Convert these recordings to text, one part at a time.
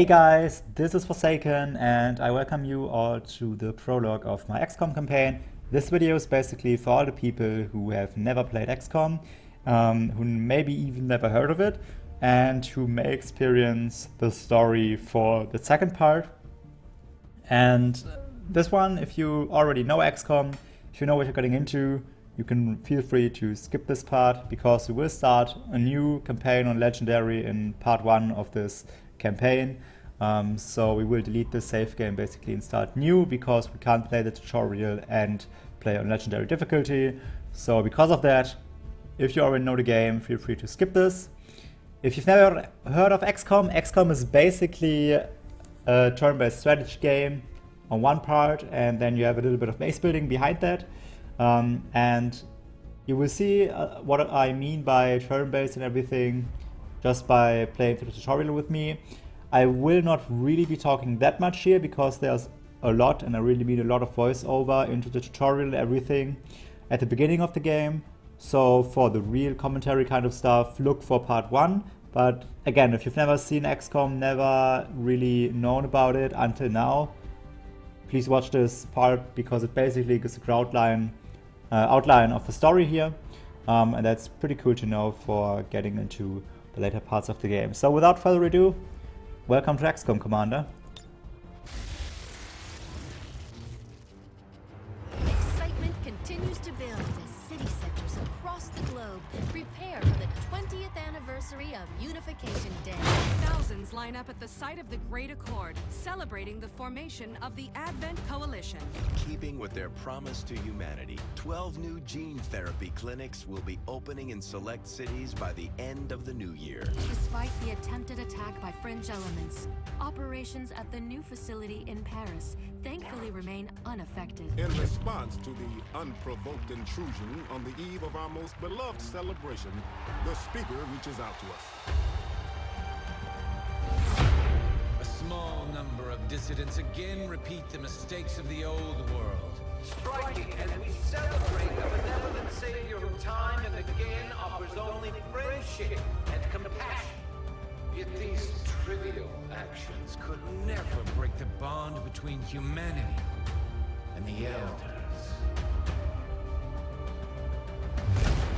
Hey guys, this is Forsaken and I welcome you all to the prologue of my XCOM campaign. This video is basically for all the people who have never played XCOM, who maybe even never heard of it, and who may experience the story for the second part. And this one, if you already know XCOM, if you know what you're getting into, you can feel free to skip this part, because we will start a new campaign on Legendary in part 1 of this campaign. So we will delete this save game basically and start new, because we can't play the tutorial and play on Legendary difficulty. So because of that, if you already know the game, feel free to skip this. If you've never heard of XCOM, XCOM is basically a turn-based strategy game on one part, and then you have a little bit of base building behind that. And you will see what I mean by turn-based and everything just by playing through the tutorial with me. I will not really be talking that much here, because there's a lot, and I really mean a lot of voiceover into the tutorial and everything at the beginning of the game. So for the real commentary kind of stuff, look for part 1. But again, if you've never seen XCOM, never really known about it until now, please watch this part, because it basically gives a outline of the story here. And that's pretty cool to know for getting into the later parts of the game. So without further ado, welcome to XCOM, Commander. Excitement continues to build as city centers across the globe prepare for the 20th anniversary of Unification Day. Thousands line up at the site of the Great Accord, celebrating the formation of the Advent Coalition. Keeping with their promise to humanity, 12 new gene therapy clinics will be opening in select cities by the end of the new year. Despite the attempted attack by fringe elements, operations at the new facility in Paris thankfully remain unaffected. In response to the unprovoked intrusion on the eve of our most beloved celebration, the speaker reaches out to us. A small number of dissidents again repeat the mistakes of the old world. Striking as we celebrate the benevolent savior who time and again offers only friendship and compassion. Yet these trivial actions could never break the bond between humanity and the Elders.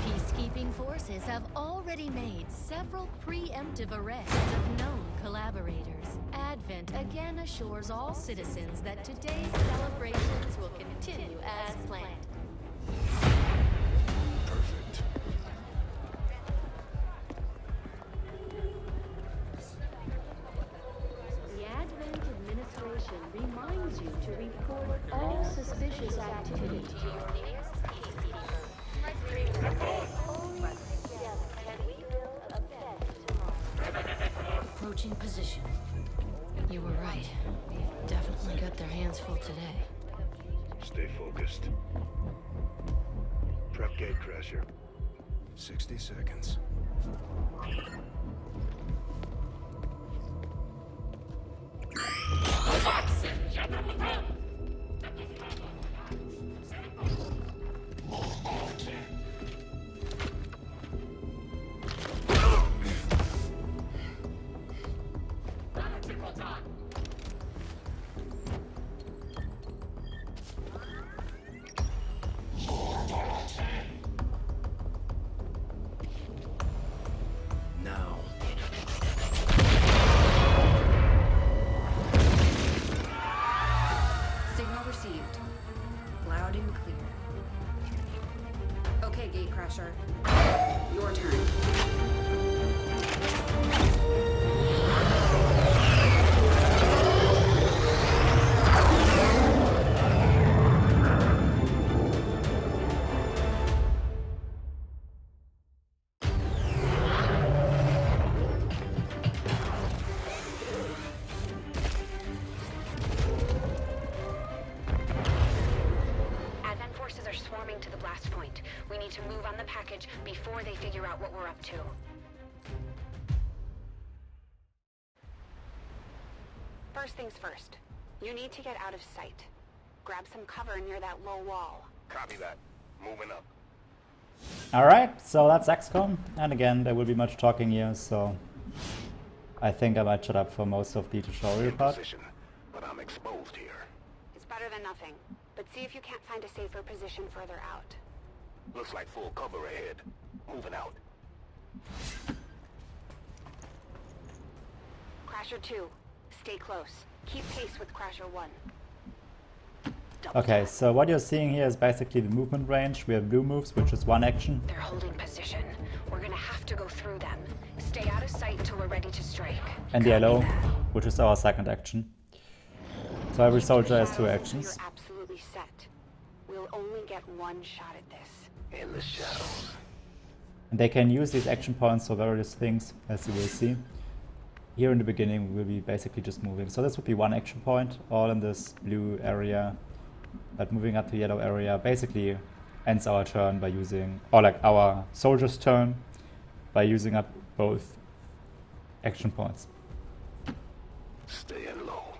Peacekeeping forces have already made several preemptive arrests of known collaborators. Advent again assures all citizens that today's celebrations will continue as planned. Perfect. The Advent administration reminds you to report all suspicious activity to your nearest peacekeeper. Only together can we build a better tomorrow. Approaching position. You were right. They've definitely got their hands full today. Stay focused. Prep gate crasher. 60 seconds. Now. Signal received. Loud and clear. Okay, Gatecrasher. Your turn. Advent forces are swarming to the blast point. We need to move on the package before they figure out what we're up to. First things first. You need to get out of sight. Grab some cover near that low wall. Copy that. Moving up. Alright, so that's XCOM, and again, there will be much talking here, so I think I might shut up for most of the tutorial part. But I'm exposed here. It's better than nothing. But see if you can't find a safer position further out. Looks like full cover ahead. Moving out. Crasher 2, stay close. Keep pace with Crasher 1. Okay, so what you're seeing here is basically the movement range. We have blue moves, which is 1 action. They're holding position. We're gonna have to go through them. Stay out of sight until we're ready to strike. And yellow, which is our 2nd action. So every soldier has 2 actions. You're absolutely set. We'll only get 1 shot at this. In the shadows. And they can use these action points for various things, as you will see. Here in the beginning, we will be basically just moving. So this would be 1 action point, all in this blue area. But moving up to yellow area basically ends our turn by using, or like our soldier's turn, by using up both action points. Staying low.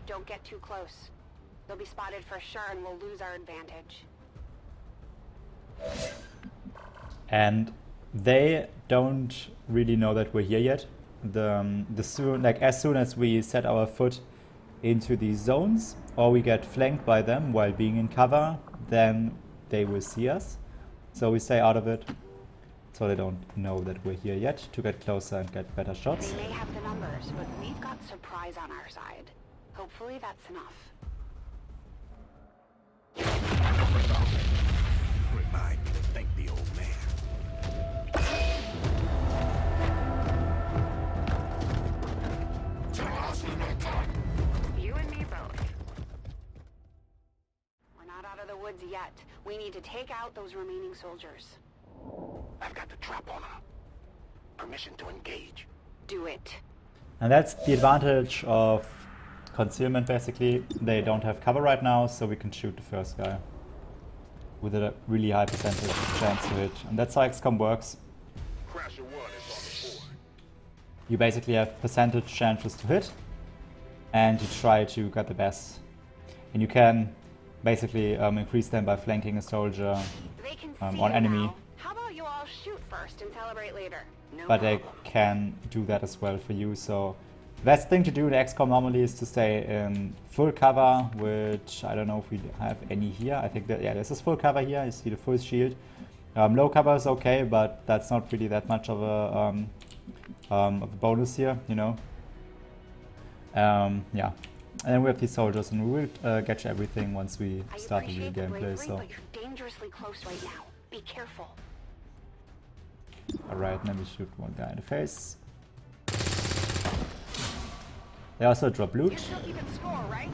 Don't get too close. They'll be spotted for sure and we'll lose our advantage. And they don't really know that we're here yet. As soon as we set our foot into these zones, or we get flanked by them while being in cover, then they will see us. So we stay out of it, so they don't know that we're here yet, to get closer and get better shots. They may have the numbers, but we've got surprise on our side. Hopefully that's enough. Remind me to thank the old man. You and me both. We're not out of the woods yet. We need to take out those remaining soldiers. I've got the trap on them. Permission to engage. Do it. And that's the advantage of concealment, basically. They don't have cover right now, so we can shoot the first guy with a really high percentage chance to hit. And that's how XCOM works. Crasher 1 is on the board. You basically have percentage chances to hit, and you try to get the best. And you can basically increase them by flanking a soldier They can on enemy. now. How about you all shoot first and celebrate later? No But they problem. can do that as well for you. So the best thing to do in XCOM normally is to stay in full cover, which I don't know if we have any here. I think that, yeah, this is full cover here. You see the full shield. Low cover is okay, but that's not really that much of a bonus here, you know. Yeah. And then we have these soldiers, and we will get you everything once we start the real gameplay. So, but you're dangerously close right now. Be careful. alright, let me shoot one guy in the face. They also drop loot. You're still keeping score, right?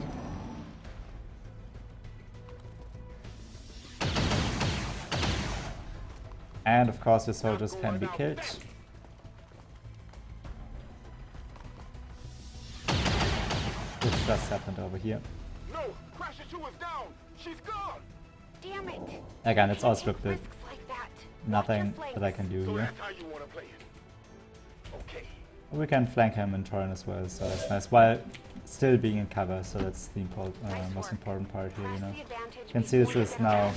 And of course, your soldiers can be killed. Which just happened over here. No, Crasher 2 is down. She's gone. Damn it. Again, it's all Can't take scripted. risks like that. Nothing Watch your that I can do So here. that's how you want to play it. Okay. We can flank him in turn as well, so that's nice. While still being in cover, so that's the most important part here, you know. You can see this is now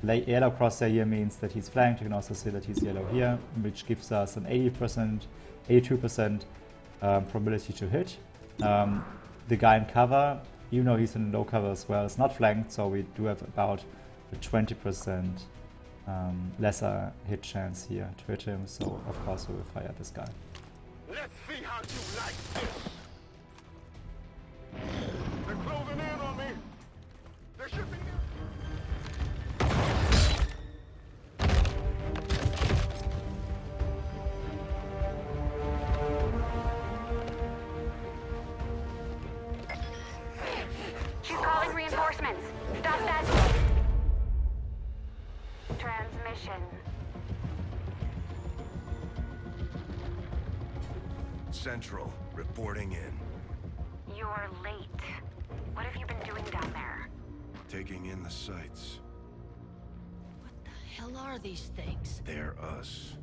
yellow crosshair here means that he's flanked. You can also see that he's yellow here, which gives us an 82% probability to hit. The guy in cover, even though he's in low cover as well, is not flanked, so we do have about a 20% lesser hit chance here to hit him, so of course we will fire this guy. Let's see how you like this. They're closing in on me. There should be... She's calling reinforcements. Stop that. Transmission. Central, reporting in. You're late. What have you been doing down there? Taking in the sights. What the hell are these things? They're us.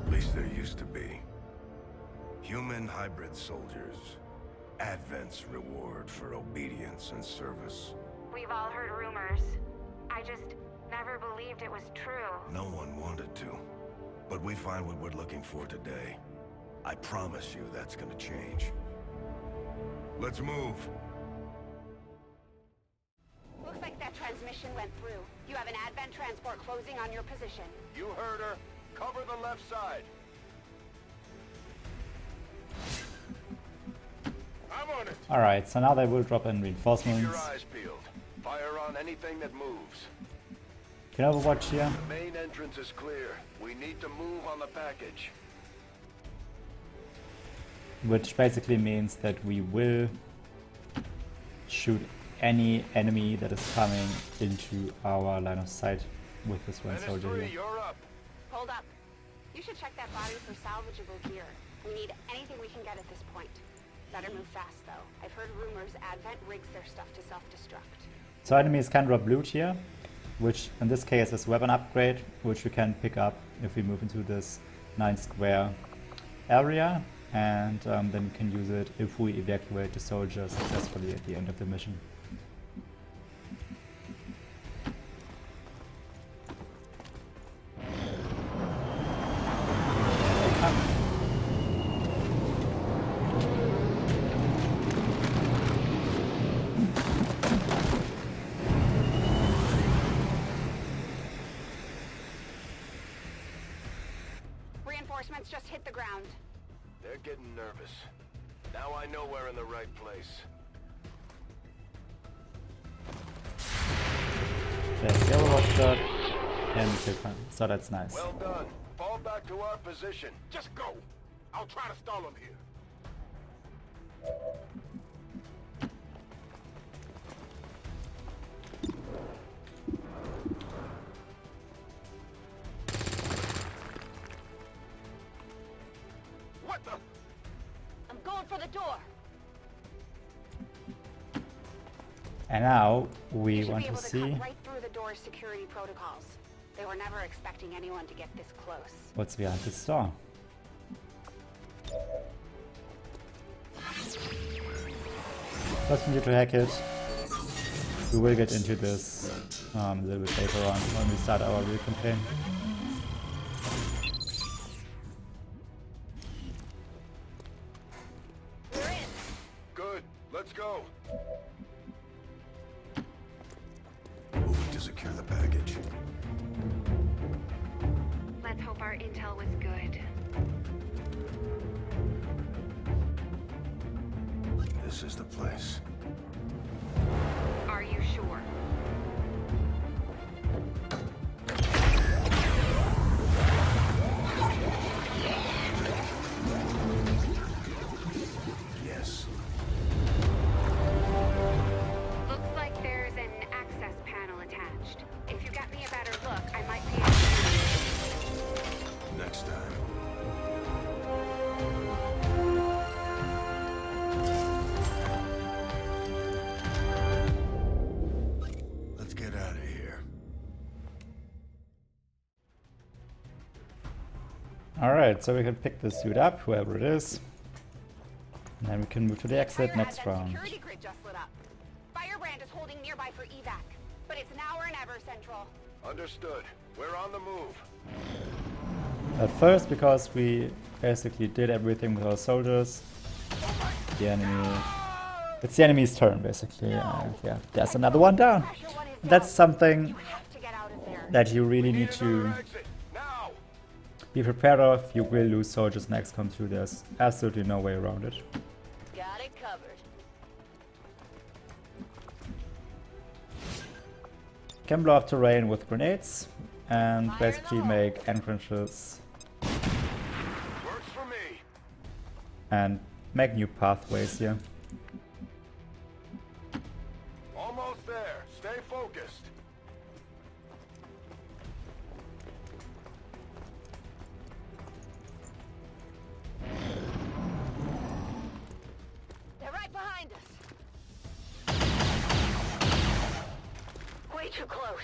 At least there used to be. Human hybrid soldiers. Advent's reward for obedience and service. We've all heard rumors. I just never believed it was true. No one wanted to. But we find what we're looking for today. I promise you that's gonna change. Let's move. Looks like that transmission went through. You have an Advent transport closing on your position. You heard her. Cover the left side. I'm on it. Alright, so now they will drop in Keep reinforcements. your eyes peeled. Fire on anything that moves. Can Overwatch here? The main entrance is clear. We need to move on the package. Which basically means that we will shoot any enemy that is coming into our line of sight with this one Menace soldier 3, here. you're up. Hold up. You should check that body for salvageable gear. We need anything we can get at this point. Better move fast, though. I've heard rumors Advent rigs their stuff to self-destruct. So enemies can drop loot here, which in this case is weapon upgrade, which we can pick up if we move into this 9 square area, and then we can use it if we evacuate the soldier successfully at the end of the mission. Reinforcements just hit the ground. They're getting nervous. Now I know we're in the right place. There's the Overwatch shot, and we kill him. So that's nice. Well done. Fall back to our position. Just go. I'll try to stall him here. What the? I'm going for the door. And now we You should want be to able to see cut right through the door's security protocols. They were never expecting anyone to get this close. what's behind this door. First we need to hack it. We will get into this a little bit later on when we start our real campaign. We're in. Good. Let's go. Moving to secure the package. Let's hope our intel was good. This is the place. Are you sure? Yes. Looks like there's an access panel attached. If you got me a better look, I might be able to... Next time. Let's get out of here. Alright, so we can pick this suit up, whoever it is. And then we can move to the exit next round. Security grid just lit up. Firebrand is holding nearby for evac, but it's now or never, Central. Understood. We're on the move. At first, because we basically did everything with our soldiers, the enemy... It's the enemy's turn, basically, and yeah, there's another one down. That's something Have to get out of there. that you really need to Another exit. Now. be prepared of. You will lose soldiers in XCOM 2, there's absolutely no way around it. Got it covered. Can blow up terrain with grenades and basically make entrances Works for me. and make new pathways here. Almost there. Stay focused. They're right behind us. Way too close.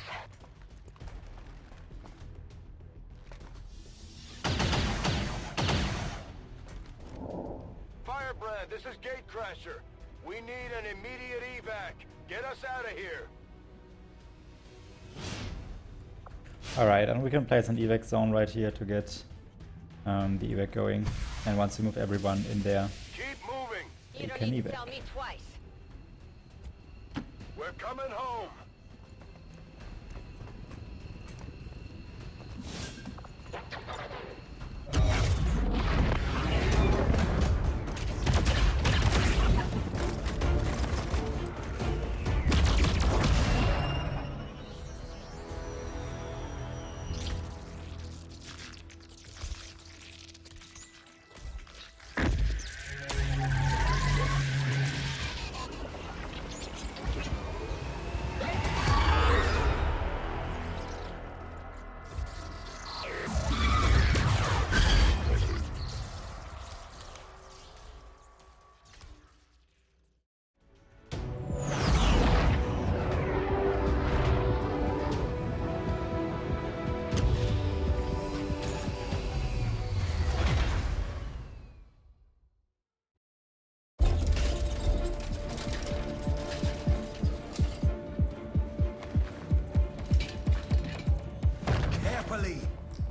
Firebrand, this is Gatecrasher. We need an immediate evac. Get us out of here. Alright, and we can place an evac zone right here to get the evac going. And once you move everyone in there, Keep moving. you can evac. me twice. We're coming home.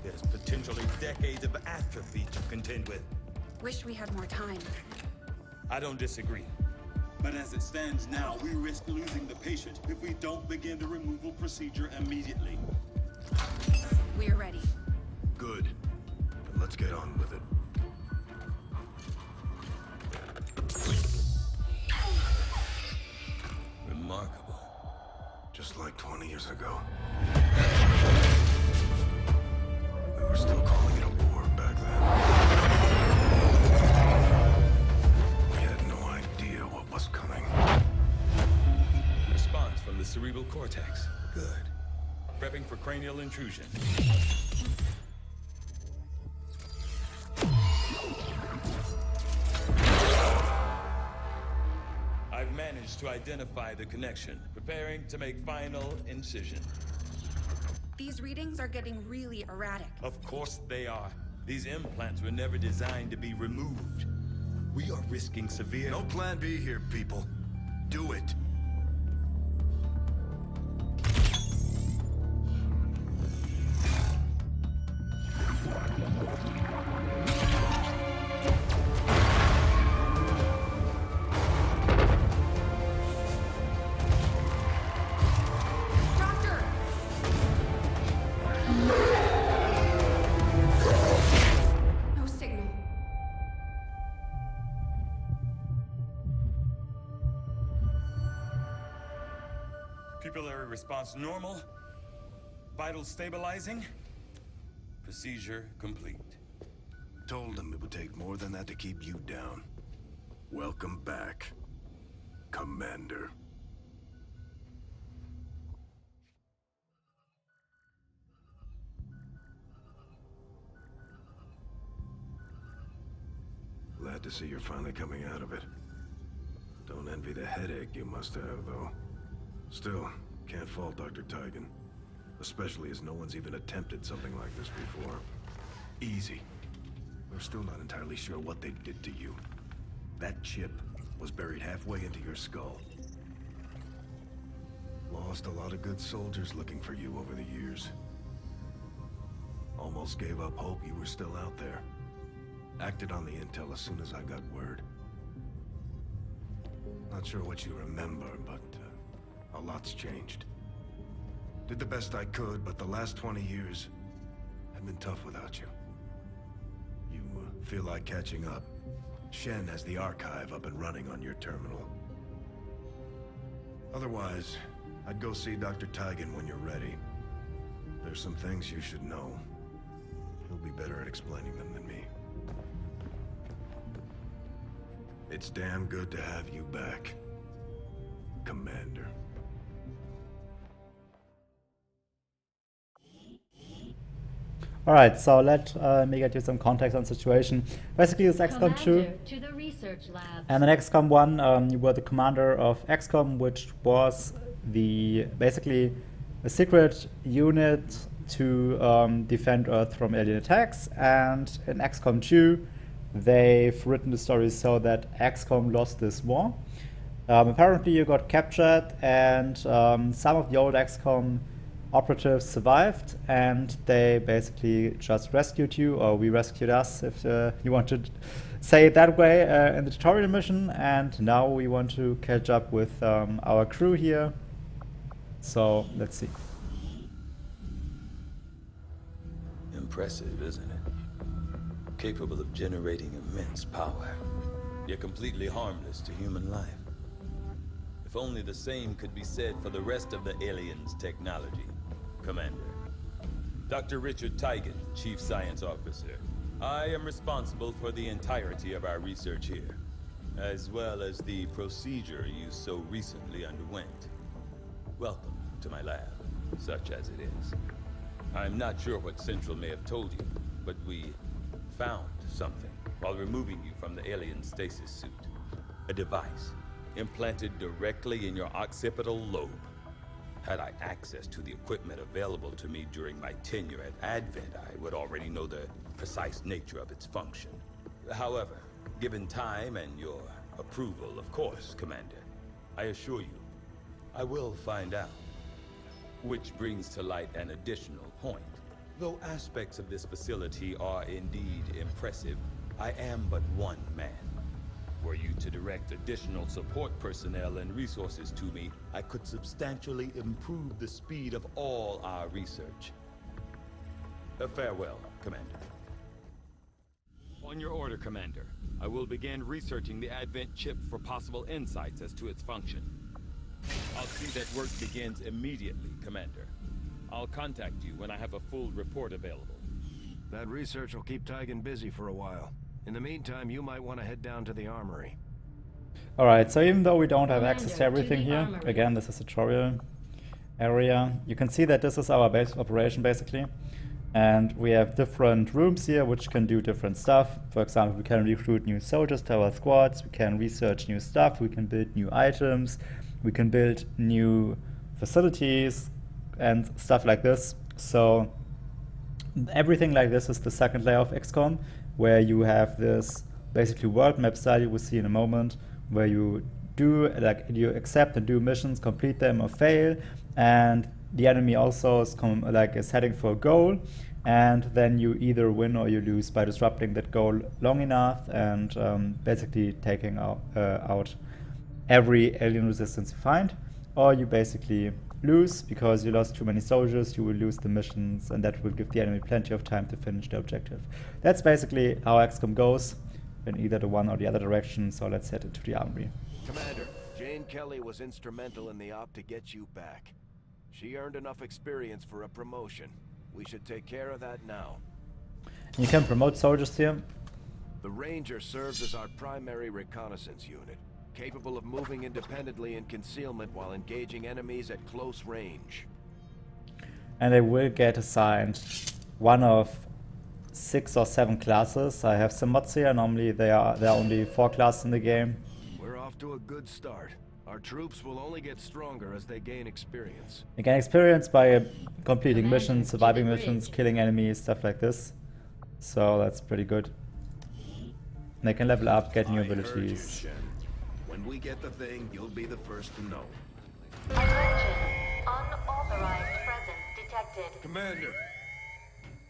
There's potentially decades of atrophy to contend with. Wish we had more time. I don't disagree. But as it stands now, we risk losing the patient if we don't begin the removal procedure immediately. We're ready. Good. Then let's get on with it. Remarkable. Just like 20 years ago. We were still calling it a war back then. We had no idea what was coming. Response from the cerebral cortex. Good. Prepping for cranial intrusion. I've managed to identify the connection. Preparing to make final incision. These readings are getting really erratic. Of course they are. These implants were never designed to be removed. We are risking severe... No plan B here, people. Do it. No signal. Pupillary response normal. Vital stabilizing. Procedure complete. Told them it would take more than that to keep you down. Welcome back, Commander. Glad to see you're finally coming out of it. Don't envy the headache you must have, though. Still, can't fault Dr. Tigan. Especially as no one's even attempted something like this before. Easy. We're still not entirely sure what they did to you. That chip was buried halfway into your skull. Lost a lot of good soldiers looking for you over the years. Almost gave up hope you were still out there. Acted on the intel as soon as I got word. Not sure what you remember, but a lot's changed. Did the best I could, but the last 20 years have been tough without you. You feel like catching up? Shen has the archive up and running on your terminal. Otherwise, I'd go see Dr. Tigan when you're ready. There's some things you should know. He'll be better at explaining them than me. It's damn good to have you back, Commander. Alright, so let me get you some context on the situation. Basically, it's XCOM 2. To the research lab. And in XCOM 1, you were the commander of XCOM, which was basically a secret unit to defend Earth from alien attacks. And in XCOM 2, they've written the story so that XCOM lost this war. Apparently, you got captured, and some of the old XCOM operatives survived, and they basically just rescued you, or we rescued us, if you want to say it that way, in the tutorial mission. And now we want to catch up with our crew here. So let's see. Impressive, isn't it? Capable of generating immense power, yet completely harmless to human life. If only the same could be said for the rest of the aliens' technology, Commander. Dr. Richard Tigan, Chief Science Officer. I am responsible for the entirety of our research here, as well as the procedure you so recently underwent. Welcome to my lab, such as it is. I'm not sure what Central may have told you, but we found something while removing you from the alien stasis suit. A device implanted directly in your occipital lobe. Had I access to the equipment available to me during my tenure at Advent, I would already know the precise nature of its function. However, given time and your approval, of course, Commander, I assure you, I will find out. Which brings to light an additional point. Though aspects of this facility are indeed impressive, I am but one man. Were you to direct additional support personnel and resources to me, I could substantially improve the speed of all our research. Farewell, Commander. On your order, Commander. I will begin researching the Advent chip for possible insights as to its function. I'll see that work begins immediately, Commander. I'll contact you when I have a full report available. That research will keep Tigan busy for a while. In the meantime, you might want to head down to the armory. Alright, so even though we don't have access to everything here, again, this is a tutorial area, you can see that this is our base of operation, basically. And we have different rooms here which can do different stuff. For example, we can recruit new soldiers to our squads, we can research new stuff, we can build new items, we can build new facilities and stuff like this. So everything like this is the second layer of XCOM, where you have this basically world map style you will see in a moment, where you do, like, you accept and do missions, complete them or fail, and the enemy also is heading for a goal, and then you either win or you lose by disrupting that goal long enough and basically taking out every alien resistance you find, or you basically lose because you lost too many soldiers, you will lose the missions, and that will give the enemy plenty of time to finish the objective. That's basically how XCOM goes in either the one or the other direction, so let's head into the armory. Commander, Jane Kelly was instrumental in the op to get you back. She earned enough experience for a promotion. We should take care of that now. You can promote soldiers here. The Ranger serves as our primary reconnaissance unit, capable of moving independently in concealment while engaging enemies at close range. And they will get assigned one of 6 or 7 classes. I have some mods here. Normally there are only 4 classes in the game. We're off to a good start. Our troops will only get stronger as they gain experience. You gain experience by completing missions, surviving missions, killing enemies, stuff like this. So that's pretty good. And they can level up, get new abilities. When we get the thing, you'll be the first to know. Attention. Unauthorized presence detected. Commander,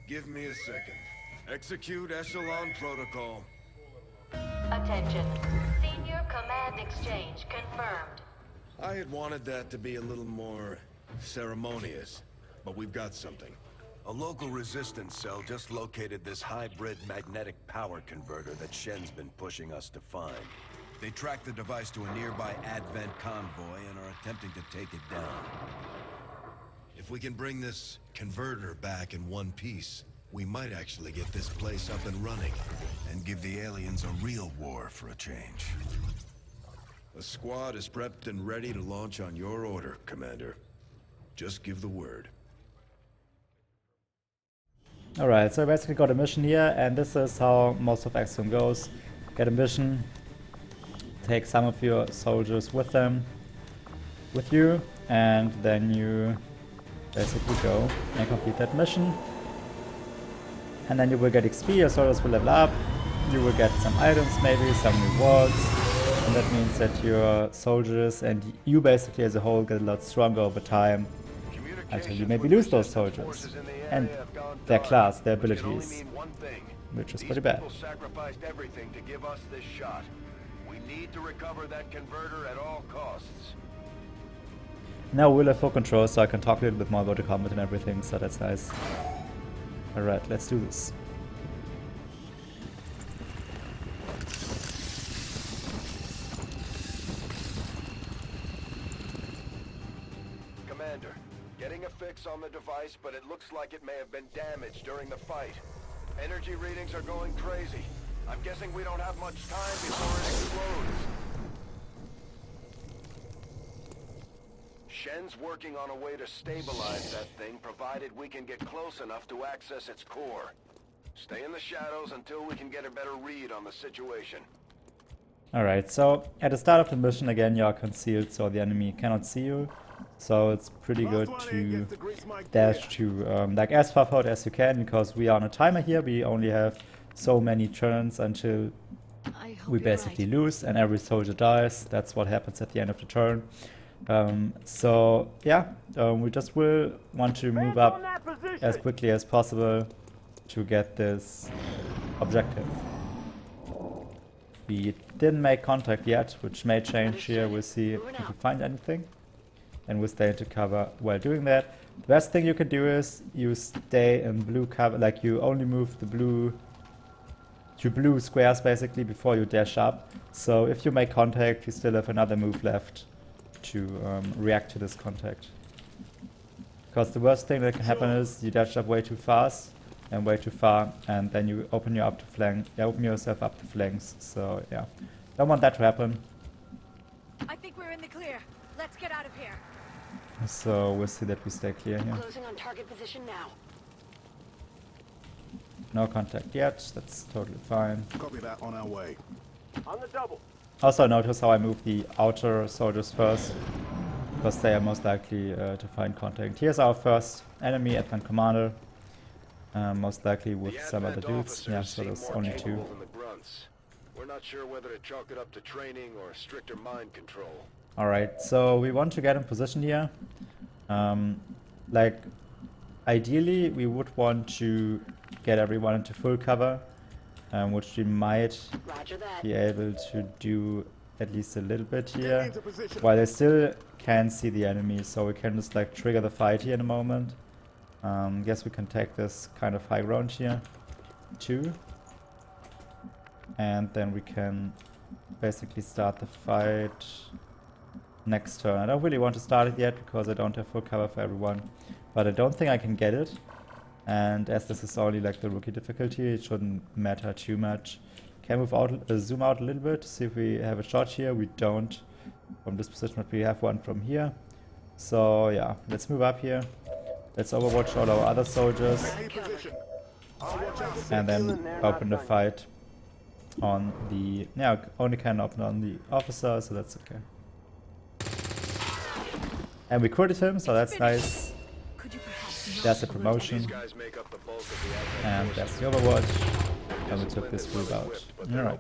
give me a second. Execute Echelon Protocol. Attention. Senior command exchange confirmed. I had wanted that to be a little more ceremonious, but we've got something. A local resistance cell just located this hybrid magnetic power converter that Shen's been pushing us to find. They tracked the device to a nearby Advent convoy and are attempting to take it down. If we can bring this converter back in one piece, we might actually get this place up and running, and give the aliens a real war for a change. The squad is prepped and ready to launch on your order, Commander. Just give the word. Alright, so I basically got a mission here, and this is how most of XCOM goes. Get a mission, take some of your soldiers with you, and then you basically go and complete that mission. And then you will get XP, your soldiers will level up, you will get some items maybe, some rewards, and that means that your soldiers and you basically as a whole get a lot stronger over time. until you maybe lose those soldiers and their class, their abilities, which is pretty bad. People sacrificed everything to give us this shot. We need to recover that converter at all costs. Now we'll have full control, so I can talk a little bit more about the combat and everything, so that's nice. Alright, let's do this. Commander, getting a fix on the device, but it looks like it may have been damaged during the fight. Energy readings are going crazy. I'm guessing we don't have much time before it explodes. Shen's working on a way to stabilize that thing, provided we can get close enough to access its core. Stay in the shadows until we can get a better read on the situation. Alright, so at the start of the mission, again, you are concealed, so the enemy cannot see you. So it's pretty good to dash to like as far forward as you can, because we are on a timer here. We only have so many turns until we basically lose, and every soldier dies. That's what happens at the end of the turn. So yeah, we just will want to move up as quickly as possible to get this objective. We didn't make contact yet, which may change here. We'll see if we find anything, and we'll stay into cover while doing that. The best thing you can do is you stay in blue cover, like you only move the blue squares basically before you dash up. So if you make contact, you still have another move left to react to this contact. Because the worst thing that can happen is you dash up way too fast and way too far, and then you open yourself up to flanks. So yeah, don't want that to happen. I think we're in the clear. Let's get out of here. So we'll see that we stay clear here. Closing on target position now. No contact yet. That's totally fine. Copy that, on our way. On the double. Also notice how I move the outer soldiers first, because they are most likely to find contact. Here's our first enemy, Advent Commander, most likely with some other dudes. Yeah, so there's only two. We're not sure whether to chalk it up to training or stricter mind control. Alright, so we want to get in position here. Like, ideally we would want to get everyone into full cover. Which we might be able to do at least a little bit here, while they still can see the enemy, so we can just like trigger the fight here in a moment. Guess we can take this kind of high ground here too, and then we can basically start the fight next turn. I don't really want to start it yet because I don't have full cover for everyone, but I don't think I can get it. And as this is only like the rookie difficulty, it shouldn't matter too much. Can move out, zoom out a little bit, see if we have a shot here. We don't from this position, but we have one from here. So yeah, let's move up here. Let's overwatch all our other soldiers. And then open the fight on the... Yeah, only can open on the officer, so that's okay. And we critted him, so that's nice. There's a promotion, and that's the Overwatch, and we took this route out. Alright.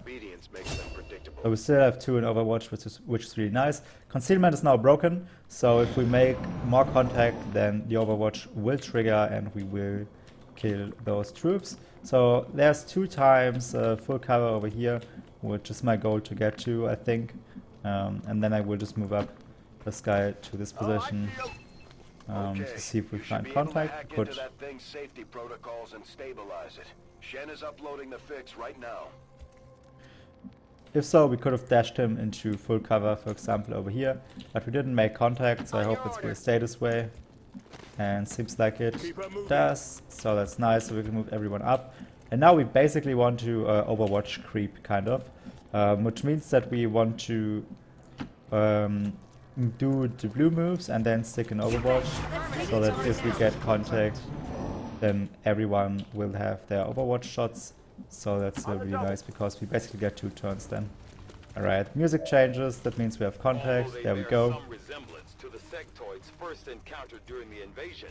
So we still have 2 in Overwatch, which is really nice. Concealment is now broken, so if we make more contact, then the Overwatch will trigger and we will kill those troops. So there's 2 times full cover over here, which is my goal to get to, I think. And then I will just move up this guy to this position. To see if we find contact. Put that thing's safety protocols and stabilize it. Shen is uploading the fix right now. If so, we could have dashed him into full cover, for example, over here, but we didn't make contact, so I hope it will stay this way. And seems like it does, so that's nice. So we can move everyone up. And now we basically want to Overwatch creep, kind of, which means that we want to do the blue moves and then stick in Overwatch, so that if we get contact, then everyone will have their Overwatch shots. So that's really nice, because we basically get 2 turns then. Alright, music changes, that means we have contact. There we go. Some resemblance to the sectoids first encountered during the invasion.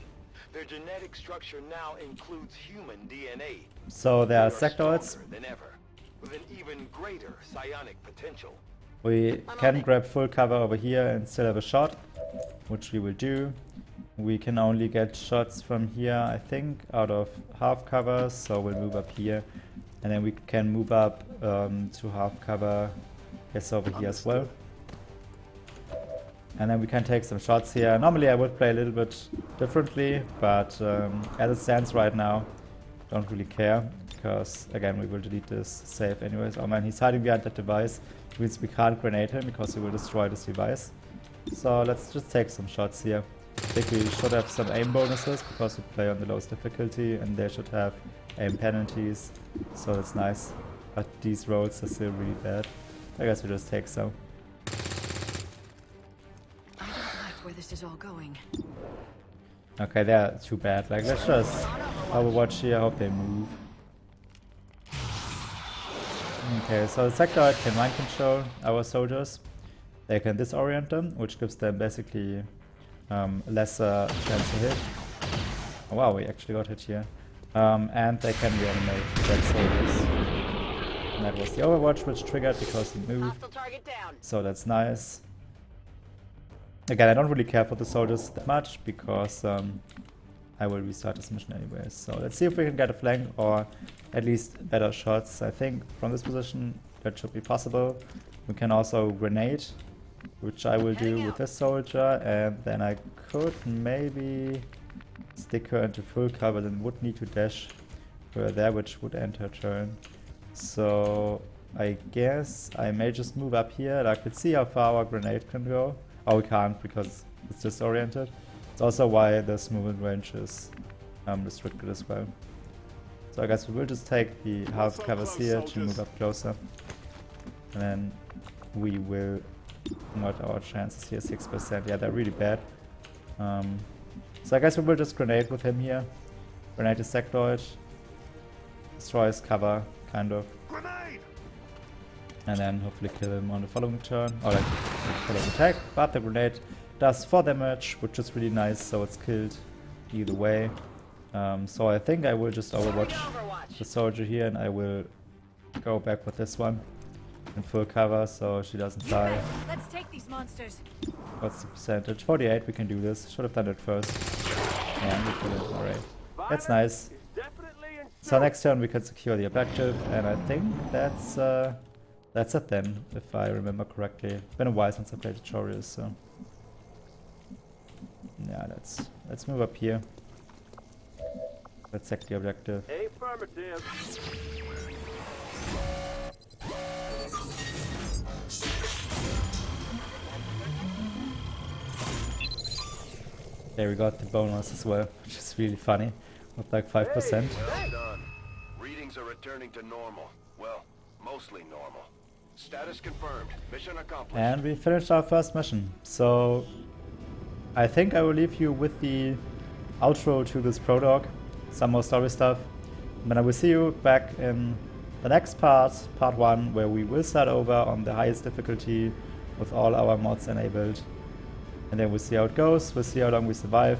Their genetic structure now includes human DNA. So there are sectoids. Than ever, with an even greater psionic potential. We can grab full cover over here and still have a shot, which we will do. we can only get shots from here, I think, out of half cover, so we'll move up here. And then we can move up to half cover, yes, over here as well. And then we can take some shots here. Normally I would play a little bit differently, but as it stands right now, don't really care. Because, again, we will delete this save anyways. Oh man, he's hiding behind that device, which means we can't grenade him because he will destroy this device. So let's just take some shots here. I think we should have some aim bonuses because we play on the lowest difficulty, and they should have aim penalties, so that's nice. But these rolls are still really bad. I guess we just take some. I don't like where this is all going. Okay, they're too bad. Like, let's just overwatch here, hope they move. Okay, so the sectoid can mind control our soldiers. They can disorient them, which gives them basically lesser chance to hit. Oh, wow, we actually got hit here. And they can reanimate dead soldiers. And that was the overwatch which triggered because he moved. So that's nice. Again, I don't really care for the soldiers that much because I will restart this mission anyways. So let's see if we can get a flank or at least better shots. I think from this position that should be possible. We can also grenade, which I will do with this soldier, and then I could maybe stick her into full cover, then would need to dash her there, which would end her turn. So I guess I may just move up here. Like, let's see how far our grenade can go. Oh, we can't because it's disoriented. It's also why this movement range is restricted as well. So I guess we will just take the half covers here to move up closer. And then we will not our chances here, 6%. Yeah, they're really bad. So I guess we will just grenade with him here. Grenade his sectoid. Destroy his cover, kind of. Grenade! And then hopefully kill him on the following turn. Or like the following attack. But the grenade does 4 damage, which is really nice, so it's killed either way. So I think I will just overwatch the soldier here, and I will go back with this one in full cover so she doesn't die. Let's take these monsters. What's the percentage? 48, we can do this. Should have done it first. And we kill it, alright. That's nice. So next turn we can secure the objective, and I think that's it then, if I remember correctly. It's been a while since I played tutorials, so yeah, let's move up here. Let's check the objective. Affirmative. There we got the bonus as well, which is really funny, with like 5%. Done. Readings are returning to normal. Well, mostly normal. Status confirmed. Mission accomplished. And we finished our first mission. So I think I will leave you with the outro to this prologue, some more story stuff. But I will see you back in the next part, part 1, where we will start over on the highest difficulty with all our mods enabled. And then we'll see how it goes, we'll see how long we survive.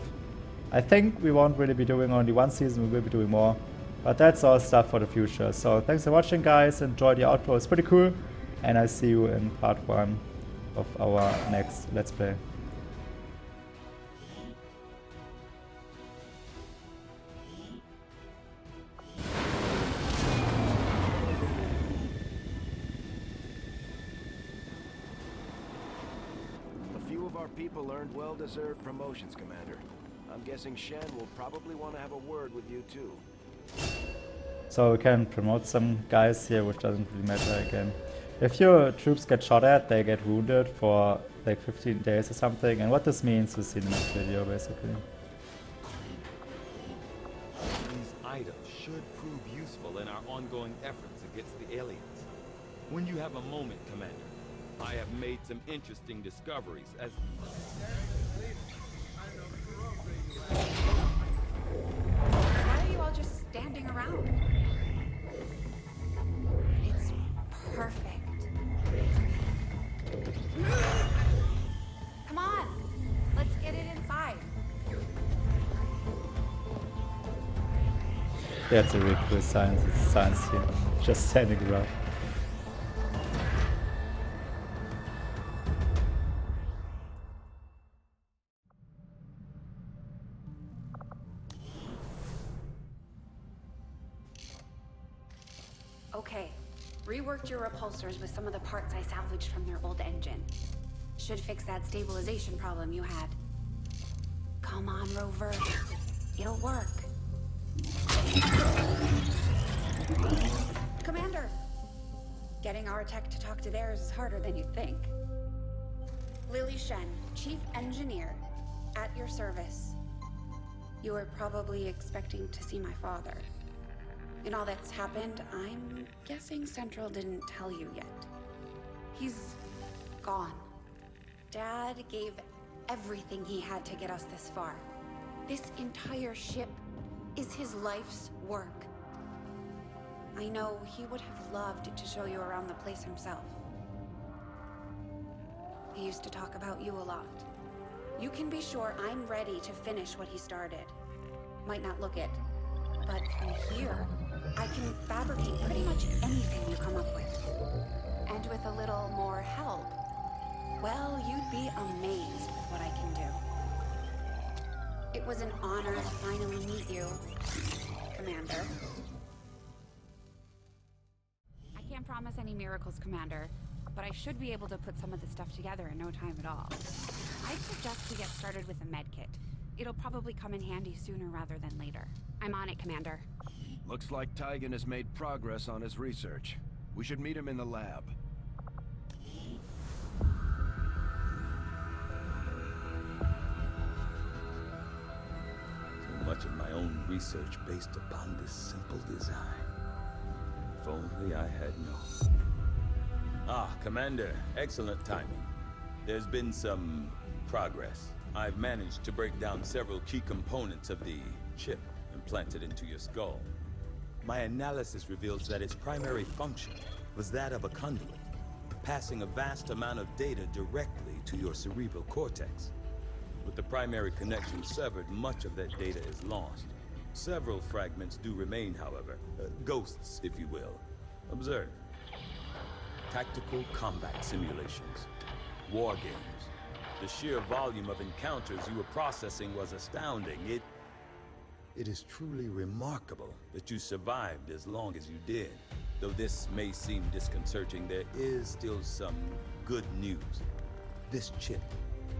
I think we won't really be doing only one season, we will be doing more. But that's all stuff for the future. So thanks for watching, guys, enjoy the outro, it's pretty cool. And I'll see you in part 1 of our next Let's Play. People earned well-deserved promotions, Commander. I'm guessing Shen will probably want to have a word with you too. So we can promote some guys here, which doesn't really matter again. If your troops get shot at, they get wounded for like 15 days or something, and what this means we'll see in the next video basically. These items should prove useful in our ongoing efforts against the aliens. When you have a moment, Commander, I have made some interesting discoveries as... Why are you all just standing around? It's perfect. Come on, let's get it inside. That's a really cool science, it's science here, just standing around. Okay. Reworked your repulsors with some of the parts I salvaged from their old engine. Should fix that stabilization problem you had. Come on, Rover. It'll work. Commander! Getting our tech to talk to theirs is harder than you'd think. Lily Shen, Chief Engineer, at your service. You were probably expecting to see my father. In all that's happened, I'm guessing Central didn't tell you yet. He's gone. Dad gave everything he had to get us this far. This entire ship is his life's work. I know he would have loved to show you around the place himself. He used to talk about you a lot. You can be sure I'm ready to finish what he started. Might not look it, but from here, I can fabricate pretty much anything you come up with. And with a little more help, well, you'd be amazed with what I can do. It was an honor to finally meet you, Commander. I can't promise any miracles, Commander, but I should be able to put some of this stuff together in no time at all. I'd suggest we get started with a med kit. It'll probably come in handy sooner rather than later. I'm on it, Commander. Looks like Tygan has made progress on his research. We should meet him in the lab. So much of my own research based upon this simple design. If only I had known. Ah, Commander, excellent timing. There's been some progress. I've managed to break down several key components of the chip implanted into your skull. My analysis reveals that its primary function was that of a conduit, passing a vast amount of data directly to your cerebral cortex. With the primary connection severed, much of that data is lost. Several fragments do remain, however, ghosts, if you will. Observe. Tactical combat simulations, war games. The sheer volume of encounters you were processing was astounding. It is truly remarkable that you survived as long as you did. Though this may seem disconcerting, there is still some good news. This chip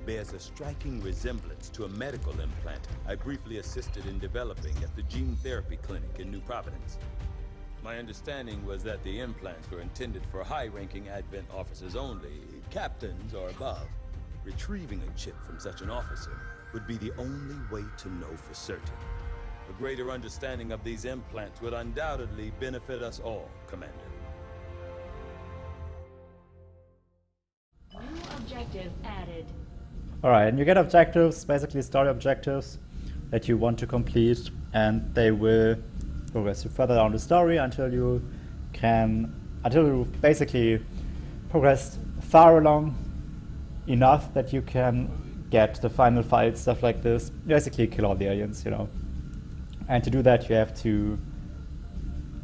bears a striking resemblance to a medical implant I briefly assisted in developing at the gene therapy clinic in New Providence. My understanding was that the implants were intended for high-ranking Advent officers only, captains or above. Retrieving a chip from such an officer would be the only way to know for certain. A greater understanding of these implants would undoubtedly benefit us all, Commander. New objective added. Alright, and you get objectives, basically story objectives that you want to complete, and they will progress you further down the story until you basically progressed far along enough that you can get the final fight, stuff like this. Basically kill all the aliens, you know. And to do that you have to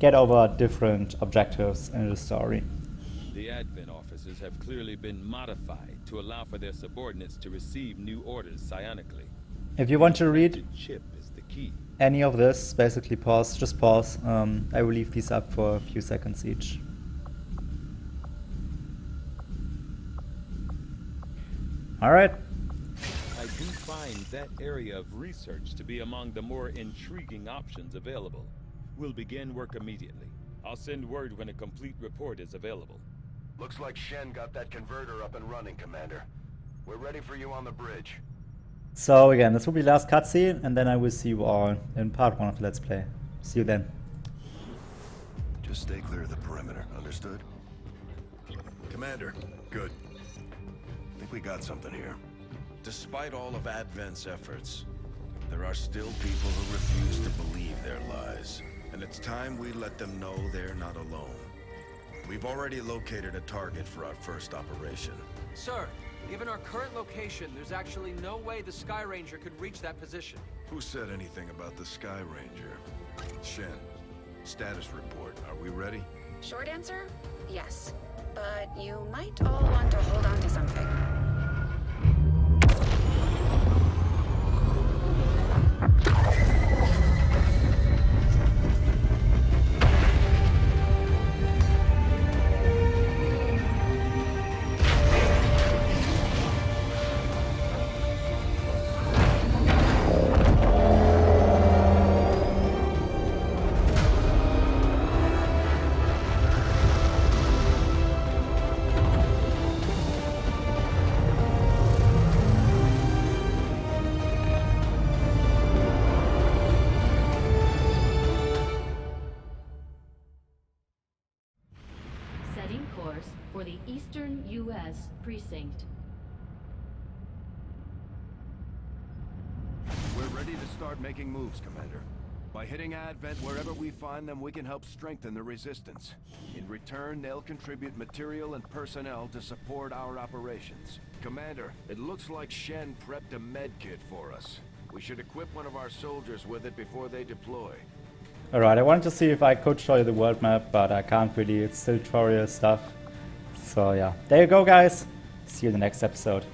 get over different objectives in the story. The Advent officers have clearly been modified to allow for their subordinates to receive new orders psionically. If you want to read chip is the key. Any of this, basically pause, just pause. I will leave these up for a few seconds each. Alright. I do find that area of research to be among the more intriguing options available. We'll begin work immediately. I'll send word when a complete report is available. Looks like Shen got that converter up and running, Commander. We're ready for you on the bridge. So again, this will be the last cutscene, and then I will see you all in part 1 of the Let's Play. See you then. Just stay clear of the perimeter, understood? Commander, good. I think we got something here. Despite all of Advent's efforts, there are still people who refuse to believe their lies. And it's time we let them know they're not alone. We've already located a target for our first operation. Sir, given our current location, there's actually no way the Sky Ranger could reach that position. Who said anything about the Sky Ranger? Shen, status report. Are we ready? Short answer, yes. But you might all want to hold on to something. course for the Eastern U.S. Precinct. We're ready to start making moves, Commander. By hitting Advent wherever we find them, we can help strengthen the Resistance. In return, they'll contribute material and personnel to support our operations. Commander, it looks like Shen prepped a med kit for us. We should equip one of our soldiers with it before they deploy. Alright, I wanted to see if I could show you the world map, but I can't really, it's still tutorial stuff. So yeah, there you go guys. See you in the next episode.